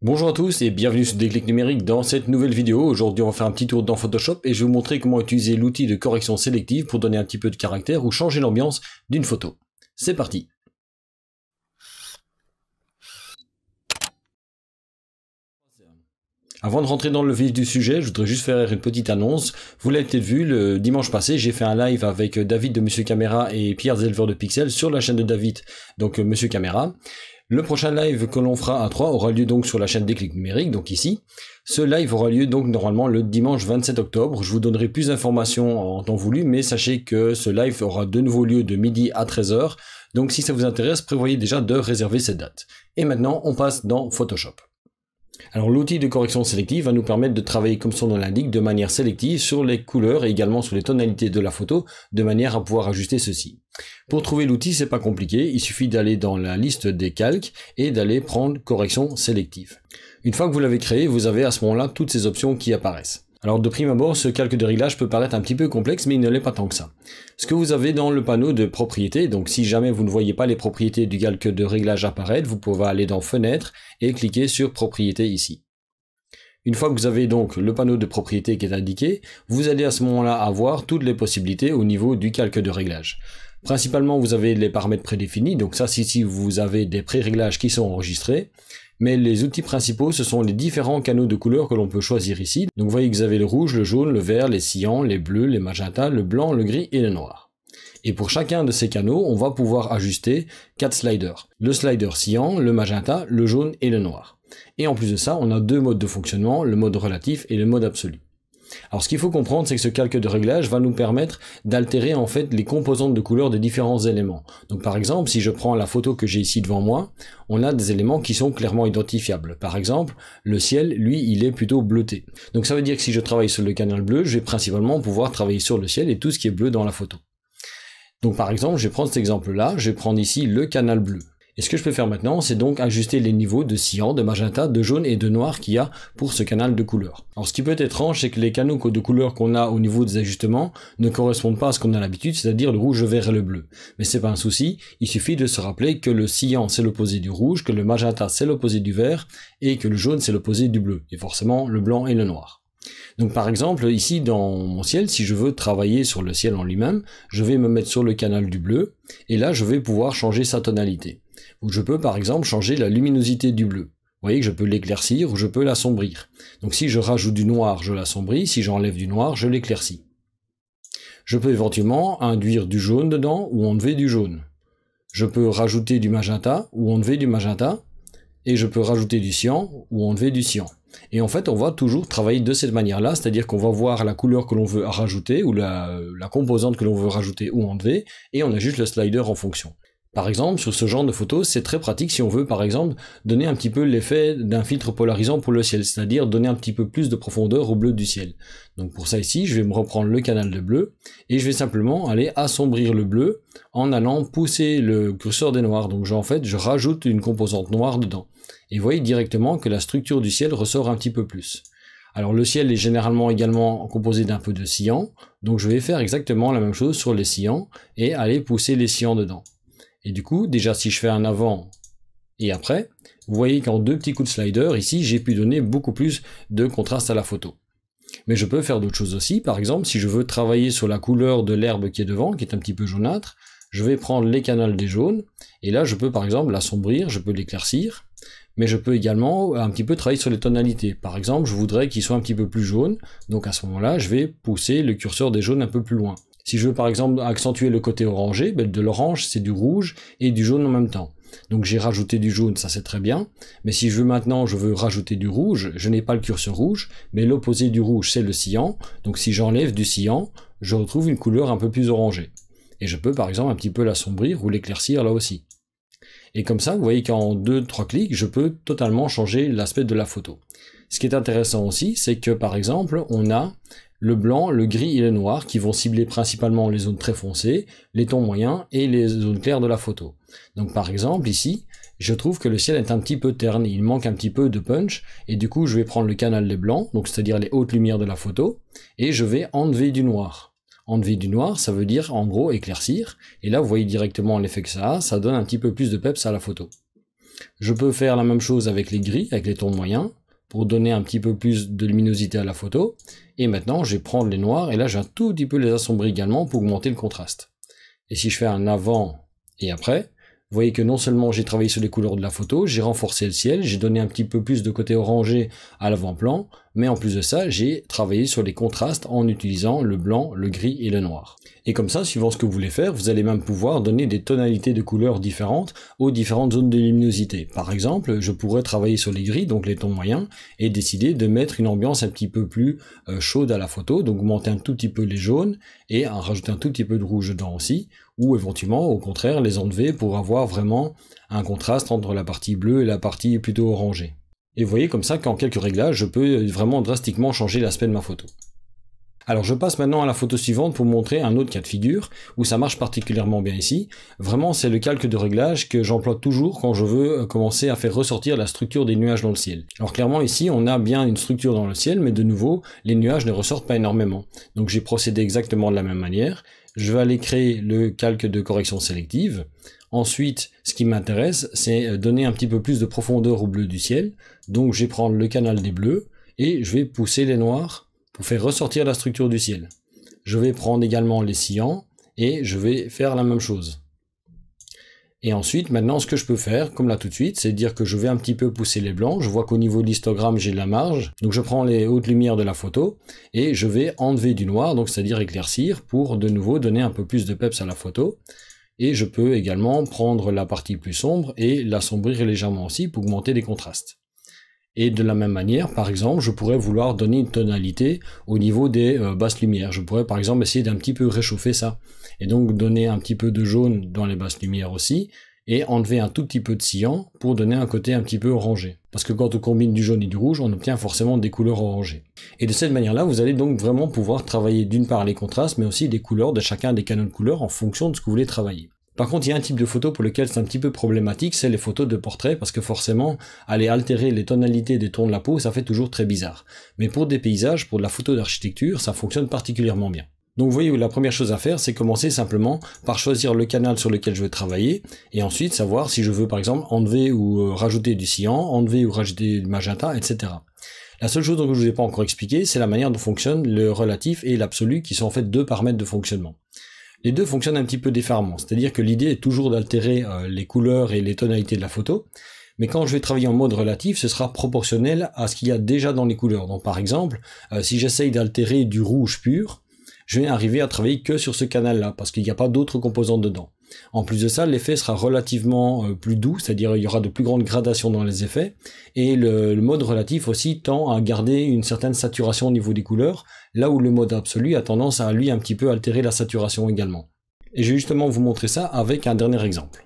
Bonjour à tous et bienvenue sur Déclic Numérique. Dans cette nouvelle vidéo, aujourd'hui on va faire un petit tour dans Photoshop et je vais vous montrer comment utiliser l'outil de correction sélective pour donner un petit peu de caractère ou changer l'ambiance d'une photo. C'est parti. Avant de rentrer dans le vif du sujet, je voudrais juste faire une petite annonce. Vous l'avez peut-être vu, le dimanche passé, j'ai fait un live avec David de Monsieur Caméra et Pierre Zelver de Pixel sur la chaîne de David, donc Monsieur Caméra. Le prochain live que l'on fera à 3 aura lieu donc sur la chaîne Déclic Numérique, donc ici. Ce live aura lieu donc normalement le dimanche 27 octobre. Je vous donnerai plus d'informations en temps voulu, mais sachez que ce live aura de nouveau lieu de midi à 13h. Donc si ça vous intéresse, prévoyez déjà de réserver cette date. Et maintenant, on passe dans Photoshop. Alors l'outil de correction sélective va nous permettre de travailler comme son nom l'indique de manière sélective sur les couleurs et également sur les tonalités de la photo de manière à pouvoir ajuster ceci. Pour trouver l'outil, c'est pas compliqué, il suffit d'aller dans la liste des calques et d'aller prendre correction sélective. Une fois que vous l'avez créé, vous avez à ce moment-là toutes ces options qui apparaissent. Alors de prime abord, ce calque de réglage peut paraître un petit peu complexe, mais il ne l'est pas tant que ça. Ce que vous avez dans le panneau de propriétés, donc si jamais vous ne voyez pas les propriétés du calque de réglage apparaître, vous pouvez aller dans Fenêtre et cliquer sur Propriétés ici. Une fois que vous avez donc le panneau de propriétés qui est indiqué, vous allez à ce moment-là avoir toutes les possibilités au niveau du calque de réglage. Principalement, vous avez les paramètres prédéfinis, donc ça, si vous avez des pré-réglages qui sont enregistrés. Mais les outils principaux, ce sont les différents canaux de couleurs que l'on peut choisir ici. Donc vous voyez que vous avez le rouge, le jaune, le vert, les cyans, les bleus, les magentas, le blanc, le gris et le noir. Et pour chacun de ces canaux, on va pouvoir ajuster 4 sliders. Le slider cyan, le magenta, le jaune et le noir. Et en plus de ça, on a deux modes de fonctionnement, le mode relatif et le mode absolu. Alors ce qu'il faut comprendre, c'est que ce calque de réglage va nous permettre d'altérer en fait les composantes de couleurs des différents éléments. Donc par exemple, si je prends la photo que j'ai ici devant moi, on a des éléments qui sont clairement identifiables. Par exemple, le ciel, lui, il est plutôt bleuté. Donc ça veut dire que si je travaille sur le canal bleu, je vais principalement pouvoir travailler sur le ciel et tout ce qui est bleu dans la photo. Donc par exemple, je vais prendre cet exemple-là, je vais prendre ici le canal bleu. Et ce que je peux faire maintenant, c'est donc ajuster les niveaux de cyan, de magenta, de jaune et de noir qu'il y a pour ce canal de couleurs. Alors ce qui peut être étrange, c'est que les canaux de couleurs qu'on a au niveau des ajustements ne correspondent pas à ce qu'on a l'habitude, c'est-à-dire le rouge, le vert et le bleu. Mais c'est pas un souci, il suffit de se rappeler que le cyan c'est l'opposé du rouge, que le magenta c'est l'opposé du vert, et que le jaune c'est l'opposé du bleu, et forcément le blanc et le noir. Donc par exemple, ici dans mon ciel, si je veux travailler sur le ciel en lui-même, je vais me mettre sur le canal du bleu, et là je vais pouvoir changer sa tonalité. Ou je peux par exemple changer la luminosité du bleu. Vous voyez que je peux l'éclaircir ou je peux l'assombrir. Donc si je rajoute du noir, je l'assombris, si j'enlève du noir, je l'éclaircis. Je peux éventuellement induire du jaune dedans ou enlever du jaune. Je peux rajouter du magenta ou enlever du magenta, et je peux rajouter du cyan ou enlever du cyan. Et en fait, on va toujours travailler de cette manière-là, c'est-à-dire qu'on va voir la couleur que l'on veut rajouter, ou la composante que l'on veut rajouter ou enlever, et on ajuste le slider en fonction. Par exemple, sur ce genre de photos, c'est très pratique si on veut, par exemple, donner un petit peu l'effet d'un filtre polarisant pour le ciel, c'est-à-dire donner un petit peu plus de profondeur au bleu du ciel. Donc pour ça ici, je vais me reprendre le canal de bleu, et je vais simplement aller assombrir le bleu en allant pousser le curseur des noirs. Donc en fait, je rajoute une composante noire dedans. Et vous voyez directement que la structure du ciel ressort un petit peu plus. Alors le ciel est généralement également composé d'un peu de cyan, donc je vais faire exactement la même chose sur les cyans, et aller pousser les cyans dedans. Et du coup, déjà si je fais un avant et après, vous voyez qu'en deux petits coups de slider, ici, j'ai pu donner beaucoup plus de contraste à la photo. Mais je peux faire d'autres choses aussi, par exemple, si je veux travailler sur la couleur de l'herbe qui est devant, qui est un petit peu jaunâtre, je vais prendre les canals des jaunes, et là je peux par exemple l'assombrir, je peux l'éclaircir, mais je peux également un petit peu travailler sur les tonalités. Par exemple, je voudrais qu'il soit un petit peu plus jaune, donc à ce moment-là, je vais pousser le curseur des jaunes un peu plus loin. Si je veux par exemple accentuer le côté orangé, de l'orange c'est du rouge et du jaune en même temps. Donc j'ai rajouté du jaune, ça c'est très bien, mais si je veux rajouter du rouge, je n'ai pas le curseur rouge, mais l'opposé du rouge c'est le cyan, donc si j'enlève du cyan, je retrouve une couleur un peu plus orangée. Et je peux par exemple un petit peu l'assombrir ou l'éclaircir là aussi. Et comme ça, vous voyez qu'en 2-3 clics, je peux totalement changer l'aspect de la photo. Ce qui est intéressant aussi, c'est que par exemple, on a le blanc, le gris et le noir qui vont cibler principalement les zones très foncées, les tons moyens et les zones claires de la photo. Donc par exemple ici, je trouve que le ciel est un petit peu terne, il manque un petit peu de punch, et du coup je vais prendre le canal des blancs, donc c'est-à-dire les hautes lumières de la photo, et je vais enlever du noir. Enlever du noir, ça veut dire en gros éclaircir, et là vous voyez directement l'effet que ça donne un petit peu plus de peps à la photo. Je peux faire la même chose avec les gris, avec les tons moyens, pour donner un petit peu plus de luminosité à la photo. Et maintenant, je vais prendre les noirs, et là, je vais un tout petit peu les assombrir également pour augmenter le contraste. Et si je fais un avant et après, vous voyez que non seulement j'ai travaillé sur les couleurs de la photo, j'ai renforcé le ciel, j'ai donné un petit peu plus de côté orangé à l'avant-plan, mais en plus de ça, j'ai travaillé sur les contrastes en utilisant le blanc, le gris et le noir. Et comme ça, suivant ce que vous voulez faire, vous allez même pouvoir donner des tonalités de couleurs différentes aux différentes zones de luminosité. Par exemple, je pourrais travailler sur les gris, donc les tons moyens, et décider de mettre une ambiance un petit peu plus chaude à la photo, donc augmenter un tout petit peu les jaunes, et en rajouter un tout petit peu de rouge dedans aussi, ou éventuellement, au contraire, les enlever pour avoir vraiment un contraste entre la partie bleue et la partie plutôt orangée. Et vous voyez comme ça qu'en quelques réglages, je peux vraiment drastiquement changer l'aspect de ma photo. Alors je passe maintenant à la photo suivante pour montrer un autre cas de figure où ça marche particulièrement bien ici. Vraiment c'est le calque de réglage que j'emploie toujours quand je veux commencer à faire ressortir la structure des nuages dans le ciel. Alors clairement ici on a bien une structure dans le ciel, mais de nouveau les nuages ne ressortent pas énormément. Donc j'ai procédé exactement de la même manière. Je vais aller créer le calque de correction sélective. Ensuite, ce qui m'intéresse, c'est donner un petit peu plus de profondeur au bleu du ciel. Donc je vais prendre le canal des bleus et je vais pousser les noirs pour faire ressortir la structure du ciel. Je vais prendre également les cyan et je vais faire la même chose. Et ensuite, maintenant, ce que je peux faire, comme là tout de suite, c'est dire que je vais un petit peu pousser les blancs. Je vois qu'au niveau de l'histogramme, j'ai de la marge. Donc je prends les hautes lumières de la photo et je vais enlever du noir, donc c'est-à-dire éclaircir, pour de nouveau donner un peu plus de peps à la photo. Et je peux également prendre la partie plus sombre et l'assombrir légèrement aussi pour augmenter les contrastes. Et de la même manière, par exemple, je pourrais vouloir donner une tonalité au niveau des basses lumières. Je pourrais par exemple essayer d'un petit peu réchauffer ça. Et donc donner un petit peu de jaune dans les basses lumières aussi, et enlever un tout petit peu de cyan pour donner un côté un petit peu orangé. Parce que quand on combine du jaune et du rouge, on obtient forcément des couleurs orangées. Et de cette manière-là, vous allez donc vraiment pouvoir travailler d'une part les contrastes, mais aussi les couleurs de chacun des canaux de couleurs en fonction de ce que vous voulez travailler. Par contre, il y a un type de photo pour lequel c'est un petit peu problématique, c'est les photos de portrait, parce que forcément, aller altérer les tonalités des tons de la peau, ça fait toujours très bizarre. Mais pour des paysages, pour de la photo d'architecture, ça fonctionne particulièrement bien. Donc vous voyez, la première chose à faire, c'est commencer simplement par choisir le canal sur lequel je vais travailler, et ensuite savoir si je veux par exemple enlever ou rajouter du cyan, enlever ou rajouter du magenta, etc. La seule chose dont je ne vous ai pas encore expliqué, c'est la manière dont fonctionne le relatif et l'absolu, qui sont en fait deux paramètres de fonctionnement. Les deux fonctionnent un petit peu différemment, c'est-à-dire que l'idée est toujours d'altérer les couleurs et les tonalités de la photo, mais quand je vais travailler en mode relatif, ce sera proportionnel à ce qu'il y a déjà dans les couleurs. Donc par exemple, si j'essaye d'altérer du rouge pur, je vais arriver à travailler que sur ce canal-là, parce qu'il n'y a pas d'autres composantes dedans. En plus de ça, l'effet sera relativement plus doux, c'est-à-dire il y aura de plus grandes gradations dans les effets, et le mode relatif aussi tend à garder une certaine saturation au niveau des couleurs, là où le mode absolu a tendance à lui un petit peu altérer la saturation également. Et je vais justement vous montrer ça avec un dernier exemple.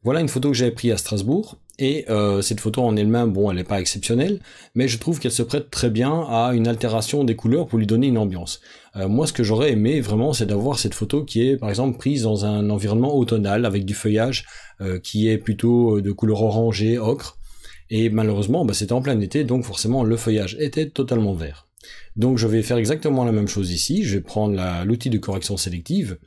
Voilà une photo que j'avais prise à Strasbourg, et cette photo en elle-même, bon, elle n'est pas exceptionnelle, mais je trouve qu'elle se prête très bien à une altération des couleurs pour lui donner une ambiance. Moi, ce que j'aurais aimé vraiment, c'est d'avoir cette photo qui est, par exemple, prise dans un environnement automnal, avec du feuillage qui est plutôt de couleur orangée, ocre, et malheureusement, c'était en plein été, donc forcément, le feuillage était totalement vert. Donc je vais faire exactement la même chose ici, je vais prendre l'outil de correction sélective,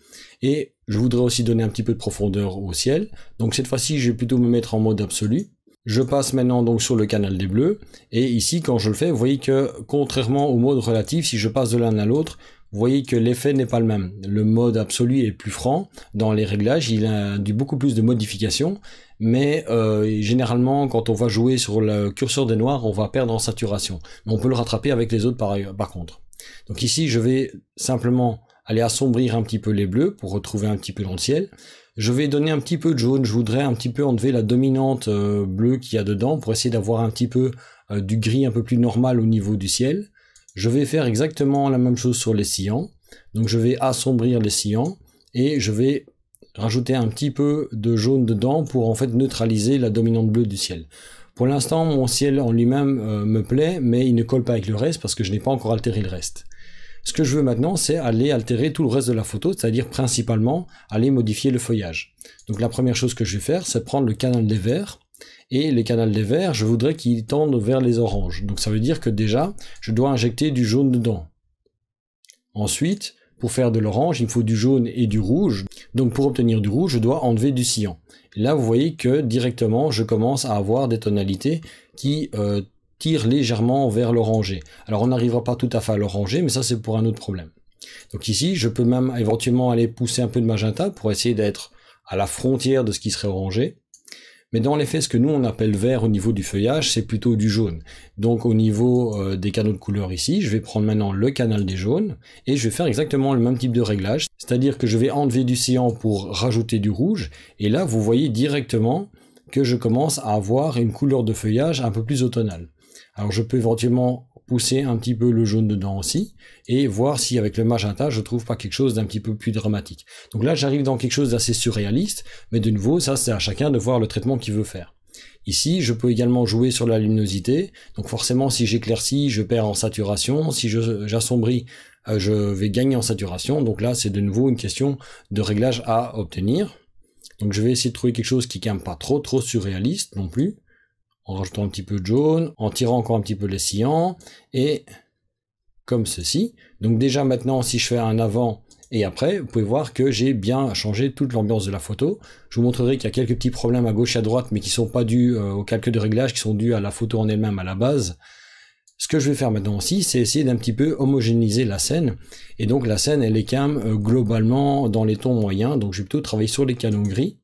et je voudrais aussi donner un petit peu de profondeur au ciel, donc cette fois-ci je vais plutôt me mettre en mode absolu. Je passe maintenant donc sur le canal des bleus, et ici quand je le fais, vous voyez que contrairement au mode relatif, si je passe de l'un à l'autre, vous voyez que l'effet n'est pas le même. Le mode absolu est plus franc dans les réglages, il a beaucoup plus de modifications, mais généralement quand on va jouer sur le curseur des noirs, on va perdre en saturation. Mais on peut le rattraper avec les autres par contre. Donc ici je vais simplement aller assombrir un petit peu les bleus pour retrouver un petit peu dans le ciel. Je vais donner un petit peu de jaune, je voudrais un petit peu enlever la dominante bleue qu'il y a dedans pour essayer d'avoir un petit peu du gris un peu plus normal au niveau du ciel. Je vais faire exactement la même chose sur les cyans, donc je vais assombrir les cyans et je vais rajouter un petit peu de jaune dedans pour en fait neutraliser la dominante bleue du ciel. Pour l'instant mon ciel en lui-même me plaît, mais il ne colle pas avec le reste parce que je n'ai pas encore altéré le reste. Ce que je veux maintenant, c'est aller altérer tout le reste de la photo, c'est-à-dire principalement aller modifier le feuillage. Donc la première chose que je vais faire, c'est prendre le canal des verts, et les canals des verts, je voudrais qu'ils tendent vers les oranges. Donc ça veut dire que déjà, je dois injecter du jaune dedans. Ensuite, pour faire de l'orange, il me faut du jaune et du rouge. Donc pour obtenir du rouge, je dois enlever du cyan. Là, vous voyez que directement, je commence à avoir des tonalités qui tirent légèrement vers l'orangé. Alors, on n'arrivera pas tout à fait à l'orangé, mais ça, c'est pour un autre problème. Donc ici, je peux même éventuellement aller pousser un peu de magenta pour essayer d'être à la frontière de ce qui serait orangé. Mais dans les faits, ce que nous on appelle vert au niveau du feuillage, c'est plutôt du jaune. Donc au niveau des canaux de couleur ici, je vais prendre maintenant le canal des jaunes et je vais faire exactement le même type de réglage. C'est-à-dire que je vais enlever du cyan pour rajouter du rouge. Et là, vous voyez directement que je commence à avoir une couleur de feuillage un peu plus automnale. Alors je peux éventuellement pousser un petit peu le jaune dedans aussi et voir si avec le magenta je trouve pas quelque chose d'un petit peu plus dramatique. Donc là j'arrive dans quelque chose d'assez surréaliste, mais de nouveau ça c'est à chacun de voir le traitement qu'il veut faire. Ici je peux également jouer sur la luminosité, donc forcément si j'éclaircis je perds en saturation, si j'assombris je vais gagner en saturation, donc là c'est de nouveau une question de réglage à obtenir. Donc je vais essayer de trouver quelque chose qui est quand même pas trop surréaliste non plus, en rajoutant un petit peu de jaune, en tirant encore un petit peu les cyans, et comme ceci. Donc déjà maintenant, si je fais un avant et après, vous pouvez voir que j'ai bien changé toute l'ambiance de la photo. Je vous montrerai qu'il y a quelques petits problèmes à gauche et à droite, mais qui sont pas dus au calcul de réglage, qui sont dus à la photo en elle-même à la base. Ce que je vais faire maintenant aussi, c'est essayer d'un petit peu homogénéiser la scène. Et donc la scène, elle est quand même globalement dans les tons moyens, donc je vais plutôt travailler sur les canaux gris.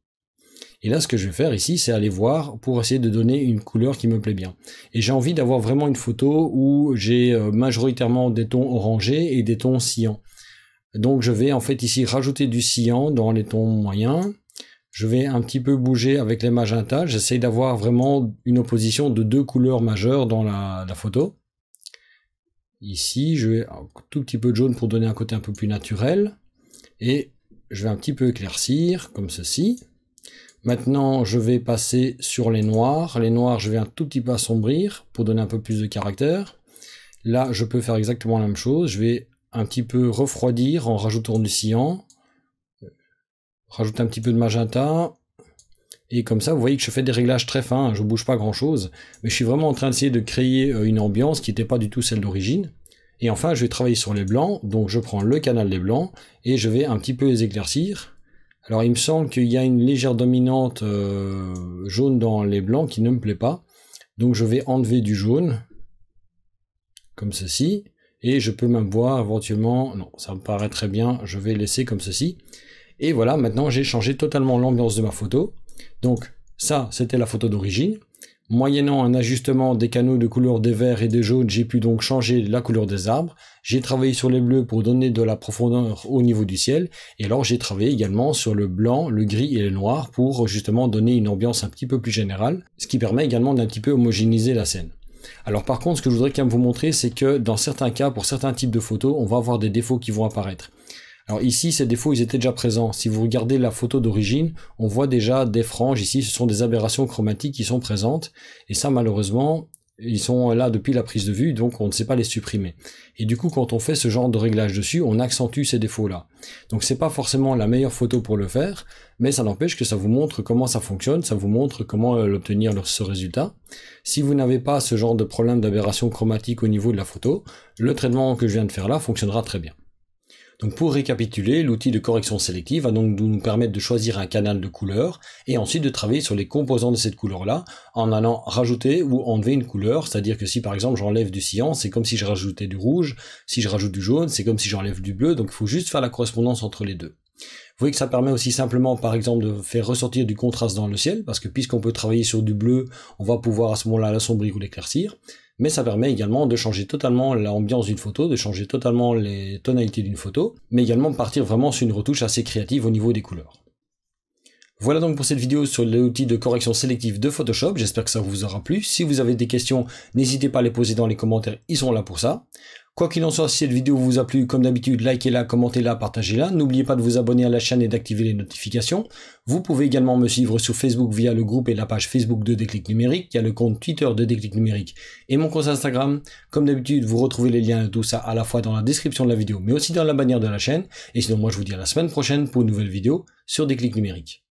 Et là, ce que je vais faire ici, c'est aller voir pour essayer de donner une couleur qui me plaît bien. Et j'ai envie d'avoir vraiment une photo où j'ai majoritairement des tons orangés et des tons cyans. Donc je vais en fait ici rajouter du cyan dans les tons moyens. Je vais un petit peu bouger avec les magentas. J'essaye d'avoir vraiment une opposition de deux couleurs majeures dans la photo. Ici, je vais un tout petit peu de jaune pour donner un côté un peu plus naturel. Et je vais un petit peu éclaircir, comme ceci. Maintenant, je vais passer sur les noirs. Les noirs, je vais un tout petit peu assombrir pour donner un peu plus de caractère. Là, je peux faire exactement la même chose. Je vais un petit peu refroidir en rajoutant du cyan. Rajouter un petit peu de magenta. Et comme ça, vous voyez que je fais des réglages très fins. Je ne bouge pas grand-chose. Mais je suis vraiment en train d'essayer de créer une ambiance qui n'était pas du tout celle d'origine. Et enfin, je vais travailler sur les blancs. Donc, je prends le canal des blancs et je vais un petit peu les éclaircir. Alors il me semble qu'il y a une légère dominante jaune dans les blancs qui ne me plaît pas. Donc je vais enlever du jaune, comme ceci. Et je peux même voir éventuellement, non ça me paraît très bien, je vais laisser comme ceci. Et voilà, maintenant j'ai changé totalement l'ambiance de ma photo. Donc ça c'était la photo d'origine. Moyennant un ajustement des canaux de couleur des verts et des jaunes, j'ai pu donc changer la couleur des arbres. J'ai travaillé sur les bleus pour donner de la profondeur au niveau du ciel. Et alors j'ai travaillé également sur le blanc, le gris et le noir pour justement donner une ambiance un petit peu plus générale. Ce qui permet également d'un petit peu homogénéiser la scène. Alors par contre, ce que je voudrais quand même vous montrer, c'est que dans certains cas, pour certains types de photos, on va avoir des défauts qui vont apparaître. Alors ici, ces défauts, ils étaient déjà présents. Si vous regardez la photo d'origine, on voit déjà des franges. Ici, ce sont des aberrations chromatiques qui sont présentes. Et ça, malheureusement, ils sont là depuis la prise de vue, donc on ne sait pas les supprimer. Et du coup, quand on fait ce genre de réglage dessus, on accentue ces défauts-là. Donc c'est pas forcément la meilleure photo pour le faire, mais ça n'empêche que ça vous montre comment ça fonctionne, ça vous montre comment obtenir ce résultat. Si vous n'avez pas ce genre de problème d'aberration chromatique au niveau de la photo, le traitement que je viens de faire là fonctionnera très bien. Donc pour récapituler, l'outil de correction sélective va donc nous permettre de choisir un canal de couleur et ensuite de travailler sur les composants de cette couleur-là en allant rajouter ou enlever une couleur, c'est-à-dire que si par exemple j'enlève du cyan, c'est comme si je rajoutais du rouge, si je rajoute du jaune, c'est comme si j'enlève du bleu, donc il faut juste faire la correspondance entre les deux. Vous voyez que ça permet aussi simplement par exemple de faire ressortir du contraste dans le ciel, parce que puisqu'on peut travailler sur du bleu, on va pouvoir à ce moment-là l'assombrir ou l'éclaircir. Mais ça permet également de changer totalement l'ambiance d'une photo, de changer totalement les tonalités d'une photo, mais également de partir vraiment sur une retouche assez créative au niveau des couleurs. Voilà donc pour cette vidéo sur l'outil de correction sélective de Photoshop, j'espère que ça vous aura plu. Si vous avez des questions, n'hésitez pas à les poser dans les commentaires, ils sont là pour ça. Quoi qu'il en soit, si cette vidéo vous a plu, comme d'habitude, likez-la, commentez-la, partagez-la. N'oubliez pas de vous abonner à la chaîne et d'activer les notifications. Vous pouvez également me suivre sur Facebook via le groupe et la page Facebook de Déclic Numérique. Il y a le compte Twitter de Déclic Numérique et mon compte Instagram. Comme d'habitude, vous retrouvez les liens de tout ça à la fois dans la description de la vidéo, mais aussi dans la bannière de la chaîne. Et sinon, moi, je vous dis à la semaine prochaine pour une nouvelle vidéo sur Déclic Numérique.